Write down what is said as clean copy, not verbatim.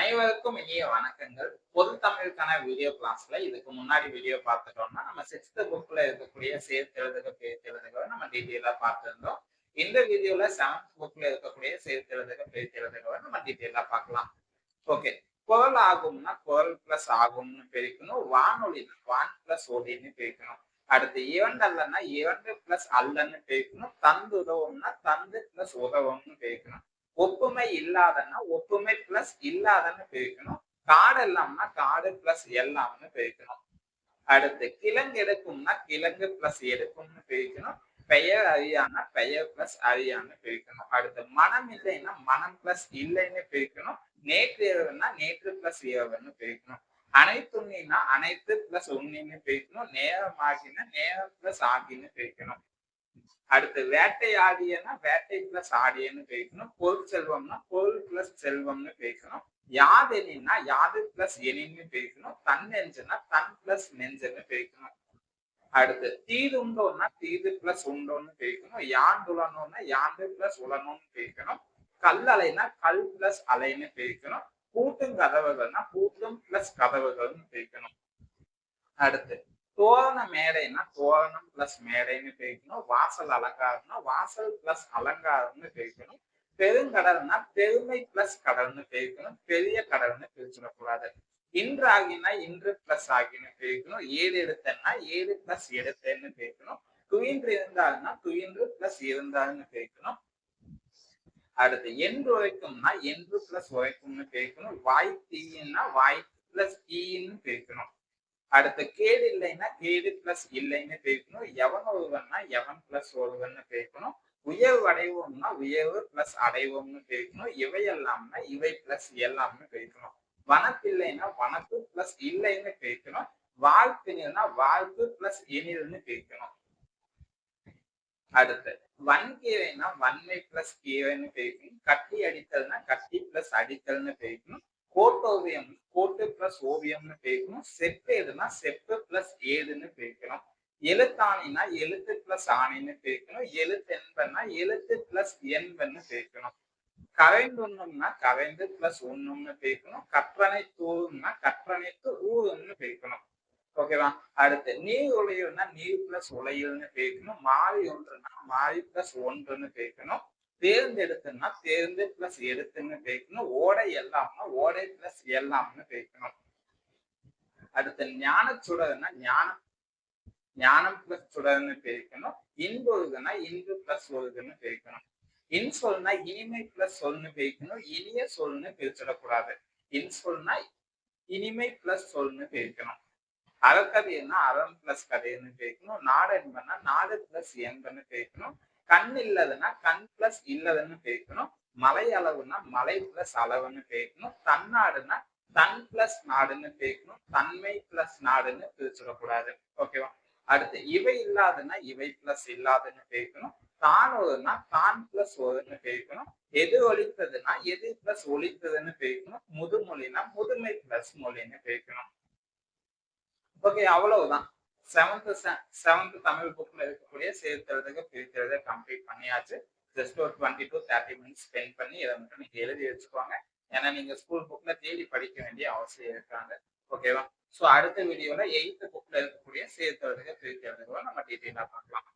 அனைவருக்கும் இனிய வணக்கங்கள். பொது தமிழுக்கான வீடியோ கிளாஸ்ல இதுக்கு முன்னாடி வீடியோ பார்த்துட்டோம்னா, நம்ம 6த் புக்ல இருக்கக்கூடிய சேர்த்து எழுதுக, பிரித்து எழுதுக நம்ம டீட்டெயிலா பார்த்திருந்தோம். இந்த வீடியோல 7த் புக்ல இருக்கக்கூடிய சேர்த்து எழுதுக, பிரித்து எழுதுக நம்ம டீட்டெயிலா பார்க்கலாம். ஓகே. குரல் ஆகும்னா குரல் பிளஸ் ஆகும்னு பிரிக்கணும். வானொலினா வான் பிளஸ் ஒலின்னு பிரிக்கணும். அடுத்து இரண்டல்லன்னா இரண்டு பிளஸ் அல்லன்னு பிரிக்கணும். தந்து உதவும்னா தந்து பிளஸ் உதவும்னு பிரிக்கணும். ஒப்புமை இல்லாதன்னா ஒப்புமை பிளஸ் இல்லாதன்னு பிரிக்கணும். காடு எல்லாம்னா காடு பிளஸ் எல்லாம்னு பிரிக்கணும். அடுத்து கிழங்கு எடுக்கும்னா கிழங்கு பிளஸ் எடுக்கும்னு பிரிக்கணும். பெயர் அறியானா பெயர் பிளஸ் அறியான்னு பிரிக்கணும். அடுத்து மனம் இல்லைன்னா மனம் பிளஸ் இல்லைன்னு பிரிக்கணும். நேற்று இரவுன்னா நேற்று பிளஸ் இரவுன்னு பிரிக்கணும். அனைத்துண்ணினா அனைத்து பிளஸ் உண்ணின்னு பிரிக்கணும். நேரம் ஆகினா நேரம் பிளஸ் ஆகின்னு பிரிக்கணும். அடுத்து வேட்டை ஆடியன்னா வேட்டை பிளஸ் ஆடியன்னு பிரிக்கணும். பொருள் செல்வம்னா பொருள் பிளஸ் செல்வம்னு பிரிக்கணும். யாதெனின்னா யாது பிளஸ் எனின்னு பிரிக்கணும். தன் நெஞ்சுன்னா தன் பிளஸ் நெஞ்சுன்னு பிரிக்கணும். அடுத்து தீது உண்டோன்னா தீது பிளஸ் உண்டோன்னு பிரிக்கணும். யாண்டு உலனோன்னா யாண்டு பிளஸ் உலனோன்னு பிரிக்கணும். கல் அலைனா கல் பிளஸ் அலைன்னு பிரிக்கணும். பூட்டும் கதவுகள்னா பூட்டும் பிளஸ் கதவுகள்னு பிரிக்கணும். அடுத்து தோரண மேடைனா தோரணம் பிளஸ் மேடைன்னு பிரிக்கணும். வாசல் அலங்காரம்னா வாசல் பிளஸ் அலங்காரம்னு பிரிக்கணும். பெருங்கடல்னா பெருமை பிளஸ் கடல்னு பிரிக்கணும். பெரிய கடல்னு பிரிச்சிடக்கூடாது. இன்று ஆகினா இன்று பிளஸ் ஆகின்னு பிரிக்கணும். ஏழு எடுத்தன்னா ஏழு பிளஸ் எடுத்தேன்னு பிரிக்கணும். துயின்று இருந்தாருன்னா துயின்று பிளஸ் இருந்தாருன்னு பிரிக்கணும். அடுத்து என்று உரைக்கும்னா என்று பிளஸ் உரைக்கும்னு பிரிக்கணும். வாய் தீயின்னா வாய் பிளஸ் தீயின்னு பிரிக்கணும். அடுத்து கேடு இல்லைன்னா கேடு பிளஸ் இல்லைன்னு பிரிக்கணும். எவன் ஒருவன்னா எவன் பிளஸ் ஒருவன்னு பிரிக்கணும். உயர்வு அடைவோம்னா உயர்வு பிளஸ் அடைவோம்னு பிரிக்கணும். இவை எல்லாம்னா இவை பிளஸ் எல்லாம்னு பிரிக்கணும். வனப்பில்லைன்னா வனப்பு பிளஸ் இல்லைன்னு பிரிக்கணும். வாழ்க்கைனா வாழ்வு பிளஸ் எனில்னு பிரிக்கணும். அடுத்து வன்கீரைனா வன்மை பிளஸ் கீரைன்னு பிரிக்கணும். கட்டி அடித்தல்னா கட்டி பிளஸ் அடித்தல்னு பிரிக்கணும். கோட்டோவியம் கோட்டு பிளஸ் ஓவியம்னு பிரிக்கணும். செப்பேடுனா செப்பு பிளஸ் ஏதுன்னு பிரிக்கணும். எழுத்தாணினா எழுத்து பிளஸ் ஆணின்னு பிரிக்கணும். எழுத்தென்பன்னா எழுத்து பிளஸ் என்பன்னு பிரிக்கணும். கரைந்துண்ணும்னா கரைந்து பிளஸ் உண்ணும்னு பிரிக்கணும். கற்றனை தூரும்னா கற்றனைத்து ஊருன்னு பிரிக்கணும். ஓகேவா? அடுத்து நீர் உலையும்னா நீர் பிளஸ் உலையுள்னு பிரிக்கணும். மாறி ஒன்றுனா மாறி பிளஸ் ஒன்றுன்னு பிரிக்கணும். தேர்ந்தெடுத்துன்னா தேர்ந்து பிளஸ் எடுத்துன்னு பிரிக்கணும். ஓடை எல்லாம்னா ஓடை பிளஸ் எல்லாம்னு பிரிக்கணும். அடுத்து ஞான சுடர்னா ஞானம் ஞானம் பிளஸ் சுடர்னு பிரிக்கணும். இன்பொழுதுனா இன்பு பிளஸ் ஒழுதுன்னு பிரிக்கணும். இன்சொல்னா இனிமை பிளஸ் சொல்னு பிரிக்கணும். இனிய சொல்னு பிரிச்சிடக்கூடாது. இன்சொல்னா இனிமை பிளஸ் சொல்னு பிரிக்கணும். அறக்கதைன்னா அறம் பிளஸ் கதைன்னு பிரிக்கணும். நாடு என்பன்னா நாடு பிளஸ் என்பன்னு பிரிக்கணும். கண் இல்லதுன்னா கண் பிளஸ் இல்லதுன்னு பிரிக்கணும். மலை அளவுன்னா மலை பிளஸ் அளவுன்னு பிரிக்கணும். தன்னாடுன்னா தன் பிளஸ் நாடுன்னு பிரிக்கணும். தன்மை பிளஸ் நாடுன்னு பிரிச்சிடக்கூடாது. ஓகேவா? அடுத்து இவை இல்லாதுன்னா இவை பிளஸ் இல்லாதுன்னு பிரிக்கணும். தான் ஒருனா தான் பிளஸ் ஒருன்னு பிரிக்கணும். எது ஒழித்ததுன்னா எது பிளஸ் ஒழித்ததுன்னு பிரிக்கணும். முதுமொழினா முதுமை பிளஸ் மொழின்னு பிரிக்கணும். ஓகே, அவ்வளவுதான். செவன்த் தமிழ் புக்ல இருக்கக்கூடிய சேர்த்து எழுதுக பிரித்து எழுத கம்ப்ளீட் பண்ணியாச்சு. ஜஸ்ட் ஒரு 20 to 30 மினிட்ஸ் ஸ்பெண்ட் பண்ணி இதை மட்டும் நீங்க எழுதி வச்சுக்கோங்க. ஏன்னா நீங்க ஸ்கூல் புக்ல தேடி படிக்க வேண்டிய அவசியம் இருக்காங்க. ஓகேவா? சோ அடுத்த வீடியோல 8th புக்ல இருக்கக்கூடிய சேர்த்து எழுதுக பிரித்து எழுதுக நம்ம டீட்டெயிலா பார்க்கலாம்.